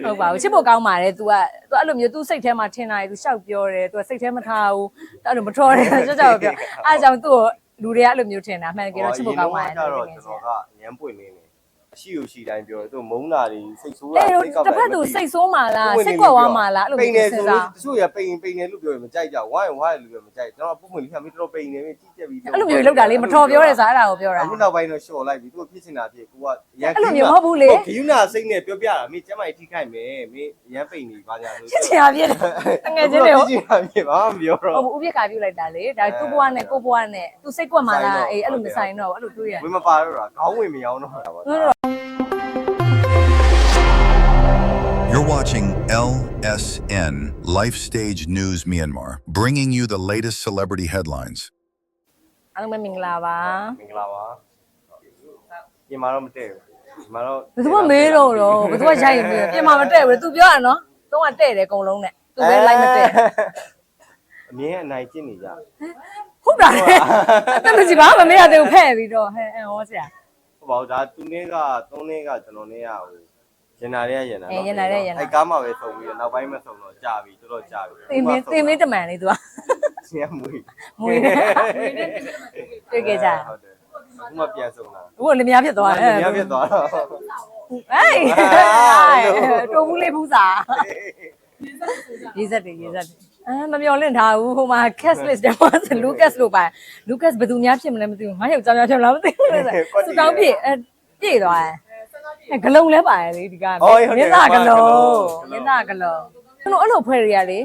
ဟုတ်ပါဘူးချစ်ဖို့ကောင်းပါတယ် तू အဲ့လိုမျိုး तू စိတ်ထဲမှာထင်တာ तू ရှောက်ပြောတယ် तू စိတ်ထဲမထားဘူးအဲ့လိုမထော်တယ်ကြောက်ကြောက်ပြောအဲ့ကြောင့် तू ကိုလူတွေကအဲ့လိုမျိုးထင်တာမှန်ကြတော့ချစ်ဖို့ကောင်းပါတယ် တော့ကျွန်တော်ကရမ်းပွင့်နေတယ်ရှိကိုရှိတိုင်းပြောတယ်သူမုန်းတာတွေစိတ်ဆိုးတာ အဲ့တော့တစ်ဖက် तू စိတ်ဆိုးမှလားစိတ်ကွက်သွားမှလားအဲ့လိုမျိုးစဉ်းစား တချို့ရပိန်နေလို့ပြောရင်မကြိုက်ကြဝိုင်းလူပြောမကြိုက်ကျွန်တော်ပုံမှန်လေးခါမင်းတော်ပိန်နေပြီကြီးကျက်ပြီးအဲ့လိုမျိုးလောက်တာလေမထော်ပြောတယ်စားအဲ့ဒါကိုပြောတာ အခုနောက်ပိုင်းတော့ရှော့လိုက်ပြီသူဖြစ်ချင်တာဖြစ်ကိုကရမ်း အဲ့လိုမျိုးမဟုတ်ဘူးလေ ခယူနာစိတ်နဲ့ပြောပြတာမင်းကျမကြီးထိခိုက်မယ်မင်းရမ်းပိန်နေပါကြလို့ ချစ်ချင်ရပြည့်တယ်ငယ်ချင်းတွေကို ချစ်ချင်တာဖြစ်ဘာမှမပြောတော့ ဟုတ်ဘူးဥပိ္ပခါပြုတ်လိုက်တာလေဒါသူ့ဘဝနဲ့ကိုယ့်ဘဝနဲ့ तू စိတ်ကွက်မှလားအေးအဲ့လိုမဆိုင်တော့အဲ့လိုတွေးရ ဝင်မပါတော့တာခေါင်းဝင်မအောင်တော့တာပေါ့ You're watching LSN Life Stage News Myanmar, bringing you the latest celebrity headlines. အားလုံးပဲမင်္ဂလာပါ မင်္ဂလာပါပြင်မာတော့မတည့်ဘူးဒီမှာတော့ ဘယ်သူမှမေးတော့ဘယ်သူကရိုက်ရင်ပြင်မှာမတည့်ဘူး तू ပြောရနော်တော့ကတဲ့တယ်အကုန်လုံးနဲ့ तू ပဲလိုက်မတည့် အမြင်အနိုင်ကျင့်နေကြ ဟုတ်တာလေအဲ့လိုကြီးဘာမှမမေးရသေးဘူးဖဲ့ပြီးတော့ဟဲ့ဟောဆရာ ဟုတ်ပါဘူးဒါသူနေ့က3နေ့ကကျွန်တော်နေ့ကဟိုရင်နာရဲရင်နာ ရင်နာရဲရင်နာ အဲ့ကားမှပဲဆုံးပြီးတော့နောက်ပိုင်းမဆုံးတော့ကြာပြီတော်တော်ကြာပြီ တင်မင်းတမန်လေး तू က ဆင်းမွေး မွေးတွေ့ကြကြ ဟုတ်တယ်အခုမှပြန်ဆုံးတာ အခုလည်းများဖြစ်သွားတယ် များဖြစ်သွားတော့ ဟေးတိုးဘူးလေးဖူးစာရေးစက်တယ်မမျော်လင့်ထားဘူးဟိုမှာ cast list တယ်မှာ Lucas လို့ပါ Lucas ဘယ်သူများဖြစ်မလဲမသိဘူးငါယောက်ျားများဖြစ်မလားမသိဘူးလေစတောင်းပြည့်ပြည့်သွားတယ်ဂလုံးလဲပါတယ်လေဒီကမင်းသားဂလုံးကျွန်တော်အဲ့လိုဖွဲ့ရရလေ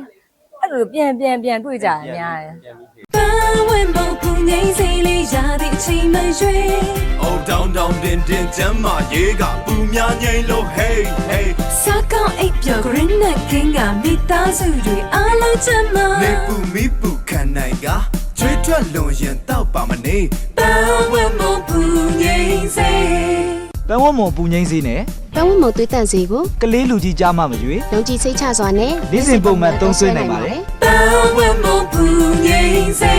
အဲ့လိုပြန်တွေ့ကြရများတယ် ဝင်ဖို့ပူငိမ့်စိလေးရတဲ့အချိန်မရွေး Oh down down din din ကျမ်းမာရေးကပူများငိမ့်လို့ hey hey စကောင်းအိပ်ပျော် green နဲ့ကင်းကမိသားစုတွေအားလုံးချမ်းသာ နေပူမီပူခံနိုင်ကကျွေးထွက်လွန်ရင်တောက်ပါမနေ ဝင်ဖို့ပူငိမ့်စိ ပန်းဝတ်မွန်ပူငိမ့်စေးနဲ့ ပန်းဝတ်မုံသွေးတန့်စေကို ကလေးလူကြီးကြားမှမရွေ လုံခြုံစိတ်ချစွာနဲ့ နေ့စဉ်ပုံမှန်သုံးစွဲနိုင်ပါတယ် ဝင်ဖို့ပူငိမ့်စိ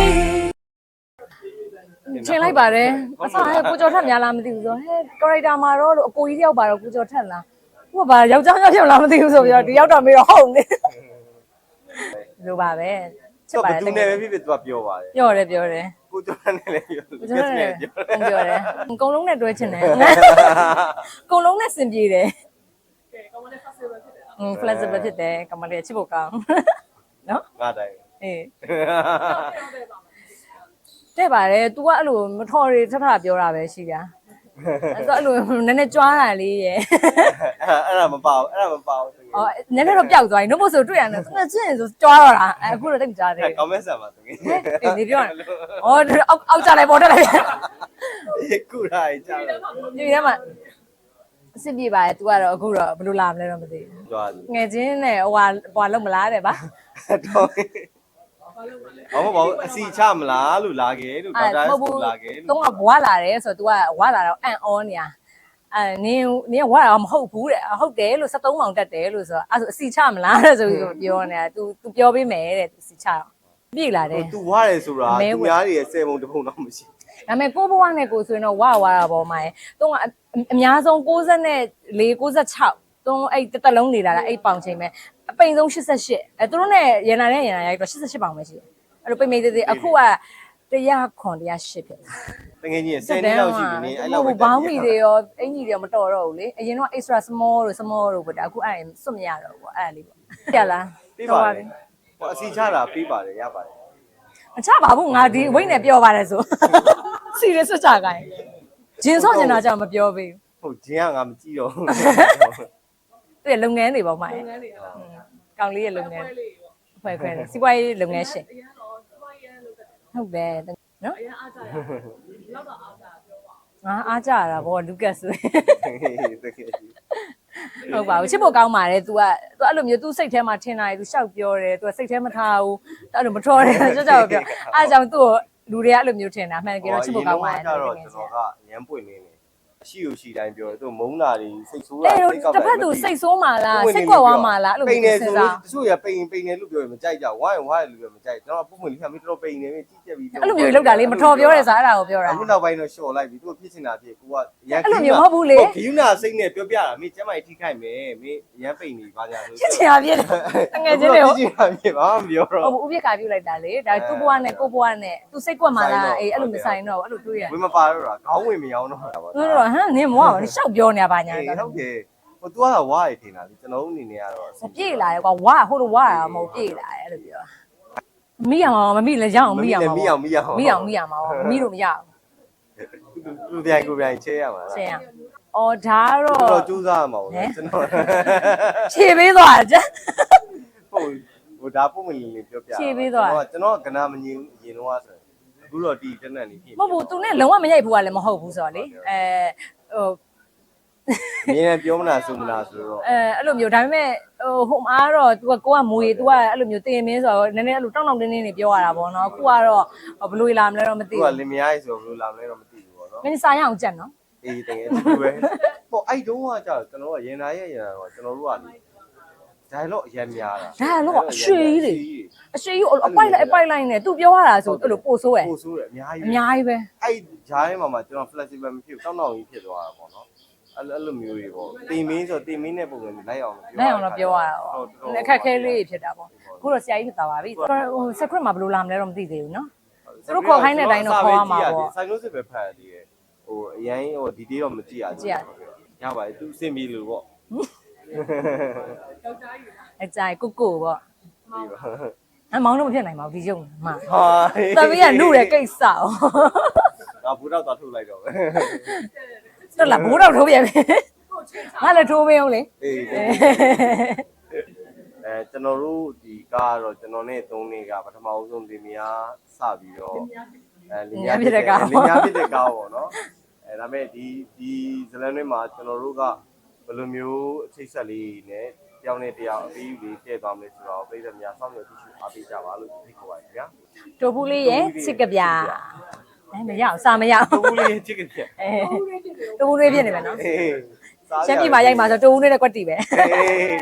ချင်းလိုက်ပါတယ်အစားဟဲ့ကိုကျော်ထက်များလားမသိဘူးဆိုဟဲ့ character မှာတော့လို့အကိုကြီးတယောက်ပါတော့ကိုကျော်ထက်လားသူကဘာယောက်ျားဖြစ်လားမသိဘူးဆိုပြီးတော့ဒီရောက်တော့မေးတော့ဟုတ်နေလိုပါပဲချစ်ပါတယ် သူနဲ့ပဲဖြစ်သူကပြောပါတယ် ပြောတယ် ကိုကျော်နဲ့လည်းပြော ပြောတယ်အကုန်လုံးနဲ့တွဲချင်တယ်အကုန်လုံးနဲ့စင်ပြေတယ်flexible ဖြစ်တယ်ကမလေးချစ်ဖို့ကောင်းနော် ငါတိုင်း အေးတဲ့ပါတယ် तू ကအဲ့လိုမထော်ရထထပြောတာပဲရှိတာအဲ့လိုနည်းနည်းကြွားတာလေးရယ် အဲ့ဒါမပါဘူး အော်နည်းနည်းတော့ပျောက်သွားပြီနှုတ်ဖို့ဆိုတွေ့ရတယ်သူကချင်းဆိုကြွားတော့တာအခုတော့တိတ်မကြသေးဘူး comment ဆက်ပါတကယ် အေးနေပြောရင်အော်အောက်ကြလိုက်ပေါ်တက်လိုက် ကုရာကြီးကြားတော့ ဒီထဲမှာအစ်ပြပါတယ် तू ကတော့အခုတော့ဘယ်လိုလာမလဲတော့မသိဘူး ကြွားတယ် ငယ်ချင်းနဲ့ဟိုလုံးမလားတဲ့ဗျာ တော့ဘာမပေါ့အစီချမလားလို့လာခဲ့လို့ဒေါက်တာဆိုလာခဲ့လို့ တော့ကဘွားလာတယ်ဆိုတော့ तू ကဝါလာတော့အန်အောနေရနင်းဝါလာမဟုတ်ဘူးတဲ့ဟုတ်တယ်လို့73ပေါင်တက်တယ်လို့ဆိုတော့အဲ့ဆိုအစီချမလားတဲ့ဆိုပြီးပြောနေတာ तू ပြောပေးမယ်တဲ့ तू စီချတော့ပြေးလာတယ် သူဝါတယ်ဆိုတာသူများတွေရဲ့10ပုံတစ်ပုံတော့မရှိ ဒါပေမဲ့ကိုဘဝနဲ့ကိုဆိုရင်တော့ဝါတာပေါ့မှာတော့အများဆုံး94 96တော့အဲ့တက်လုံးနေတာလားအဲ့ပေါင်ချိန်ပဲအပိန်ဆုံး88သူတို့နဲ့ရန်နာနဲ့ရန်နာရိုက်တော့88ပေါင်ပဲရှိတယ်အဲ့လိုပိမိသေးသေးအခုက100ခွန်108ဖြစ် တကယ်ကြီး10နှစ်လောက်ရှိပြီနေအဲ့လောက်ပဲ ဘောင်းမီတွေရောအင်ကြီးတွေရောမတော်တော့ဘူးလေအရင်တော့ extra small တို့ပေါ့အခုအဲ့စွတ်မရတော့ဘူးအဲ့လေးပေါ့ရလား ပေးပါတယ်ဟောအစီချတာပေးပါတယ်ရပါတယ် မချပါဘူးငါဒီဝိတ်နဲ့ပြောပါတယ်ဆိုစီရစွတ်ချခိုင်းဂျင်းဆော့ကျင်တာကြောင့်မပြောပေးဘူး ဟုတ်ဂျင်းကငါမကြည့်တော့ သူ့လုပ်ငန်းတွေပေါ့မှာကောင်လေးရဲ့လုပ်ငန်းခွဲတယ်စီးပွားရေးလုပ်ငန်းရှင်ဟုတ်တယ်နော်အားကြတာဗောလူကတ်ဆို တကယ်ကြီး ဟုတ်ပါဘူးချစ်ဖို့ကောင်းပါတယ် तू အဲ့လိုမျိုး तू စိတ်ထဲမှာထင်တာ तू ရှောက်ပြောတယ် तू စိတ်ထဲမထားဘူးအဲ့လိုမထော်တယ်ကြောက်ပြောအဲ့ကြောင့် तू ကိုလူတွေကအဲ့လိုမျိုးထင်တာမှန်ကြတော့ချစ်ဖို့ကောင်းပါတယ် တော့ကျွန်တော်ကရမ်းပွင့်နေတယ် ရှိကိုရှိတိုင်းပြောတယ်သူမုန်းတာတွေစိတ်ဆိုးတာ အဲ့တော့တစ်ဖက်သူစိတ်ဆိုးမှလားစိတ်ကွက်သွားမှလားအဲ့လို ပိန်နေ စဉ်း ဆို စား တချို့ရပိန်လို့ပြောရင်မကြိုက်ကြဝိုင်းလို့ပြောမကြိုက်ကျွန်တော်ပုံမှန်လေးကမင်းတော်ပိန်နေပြီကြီးကြက်ပြီး အဲ့လိုမျိုးလောက်တာလေမထော်ပြောရဲစားအဲ့ဒါကိုပြောတာ အခုနောက်ပိုင်းတော့လျှော်လိုက်ပြီသူဖြစ်နေတာဖြစ်ကိုကရန် အဲ့လိုမျိုးမဟုတ်ဘူးလေ ဂယူနာစိတ်နဲ့ပြောပြတာမင်းကျမကြီးထိခိုက်မယ်မင်းရန်ပိန်နေပါကြလို့ ချစ်ချင်အားပြည့်တငယ်ချင်းတွေဟို ချစ်ချင်အားပြည့်ဘာမှမပြောတော့ ဟုတ်ဘူးဥပ္ပခါပြုတ်လိုက်တာလေဒါသူ့ဘဝနဲ့ကိုဘဝနဲ့သူစိတ်ကွက်မှလားအေးအဲ့လိုမဆိုင်တော့အဲ့လိုတွေးရ ဝင်မပါတော့တာခေါင်းဝင်မရောက်တော့တာပါ တို့တော့ဟမ်နင်းမဝါဘူးရှောက်ပြောနေတာပါညာ ဟုတ် တော့ တယ်ဟို तू ကဝါးရထင်တာလေကျွန်တော်တို့အနေနဲ့ကတော့ မပြေလာရဲကွာဝါဟိုလိုဝါတာမဟုတ်ပြေလာရဲအဲ့လိုပြောမိအောင်မမိလည်းရအောင်မိအောင်မိအောင်မမိလို့မရဘူး သူပြန်ကိုပြန်ချဲရမှာလား ရှင်းရအော်ဒါတော့ တော်တော်ကြိုးစားရမှာပေါ့ကျွန်တော် ခြေပေးသွားကြ ဟုတ်ဟိုဒါပုံမလင်းလေးပြောပြ ခြေပေးသွား ကျွန်တော်ကနာမငြင်းအရင်တော့ဆိုအခုတော့ဒီတက်နဲ့နေဖြစ် မဟုတ်ဘူးသူနဲ့လုံးဝမရိုက်ဘူးကလည်းမဟုတ်ဘူးဆိုတော့လေဟို မင်းလည်းပြောမလားဆိုမလားဆိုတော့ အဲ့လိုမျိုးဒါပေမဲ့ဟိုအားတော့ तू ကကိုကမူရီ तू ကအဲ့လိုမျိုးတင်မင်းဆိုတော့နည်းနည်းအဲ့လိုတောင်းတောင်းတင်းတင်းနေပြောရတာပေါ့နော်အခုကတော့ဘယ်လိုလာမလဲတော့မသိ သူက ဘူး လင်မယားကြီးဆိုဘယ်လိုလာမလဲတော့မသိဘူးပေါ့နော် မင်းစာရအောင်ကြက်နော် အေးတကယ်တူပဲပေါ့အဲ့တုန်းကကြာကျွန်တော်ကရင်နာရဲ့ရင်နာတော့ကျွန်တော်တို့ကလေဒါတော့အရင်များတာ ဒါတော့အရွှေကြီးလေအရွှေကြီးအပိုက်လိုက်နဲ့ तू ပြောရတာဆိုအဲ့လိုပို့ဆိုးရယ် ပို့ဆိုးတယ်အများကြီး အများကြီးပဲ အဲ့ဂျားထဲမှာကျွန်တော် flexible မဖြစ်ဘူးတောင်းတောင်းကြီးဖြစ်သွားတာပေါ့နော်အဲ့လိုမျိုးတွေပေါ့တင်မင်းဆိုတင်မင်းနဲ့ပုံစံလိုက်အောင် နိုင်အောင်တော့ပြောရတာပေါ့အခက်ခဲလေးဖြစ်တာပေါ့အခုတော့ဆရာကြီးဖြစ်သွားပါပြီဟို secret မှာဘယ်လိုလာမလဲတော့မသိသေးဘူးနော်သူတို့ခေါ်ခိုင်းတဲ့အတိုင်းတော့ခေါ်ရမှာပေါ့ ဆိုင်လို့စစ်ပဲဖတ်ရသေးတယ်ဟိုအရင်ဟိုဒီတေးတော့မကြည့်ရဘူးရပါတယ်သူစင်ပြီးလို့ပေါ့ အကြိုက်ကိုပေါ့အမောင်တော့မဖြစ်နိုင်ပါဘူးဒီရုံမှာ ဟာ သမီးကနှုတ်တဲ့ကိစ္စ哦 ငါဘူးတော့သွားထုတ်လိုက်တော့ပဲ တော်လားဘိုးတော့ထိုးပြန်ပြီငါလည်းထိုးမင်းအောင်လေ အေးကျွန်တော်တို့ဒီကားကတော့ကျွန်တော်နဲ့3နှစ်ကပထမအဆုံးလင်မယားစပြီးတော့လင်မယားဖြစ်တဲ့ကားပေါ့နော်ဒါပေမဲ့ဒီဇလန်တွေမှာကျွန်တော်တို့ကဘယ်လိုမျိုးအချိတ်ဆက်လေးနဲ့တယောက်နဲ့တယောက်အပြီးလေးတည့်သွားမလဲဆိုတော့ပြည်သူများစောင့်မျှော်ကြည့်ရှုအားပေးကြပါလို့ဖိတ်ခေါ်ပါတယ်ခင်ဗျာ တိုးဘူးလေးရဲ့ချစ်ကပြမရအောင်စာမရအောင် တူးလေးချစ်ကြတယ် တိုးဘူးလေးဖြစ်နေမယ်နော် အေး ရှမ်းပြည်မှာရိုက်မှာဆိုတိုးဘူးလေးနဲ့ကွက်တီပဲ အေး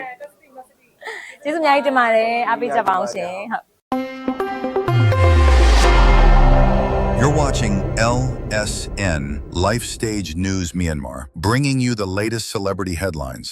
ကျေးဇူးအများကြီးတင်ပါတယ်အားပေးကြပါအောင်ရှင်ဟုတ် You're watching LSN Life Stage News Myanmar, bringing you the latest celebrity headlines.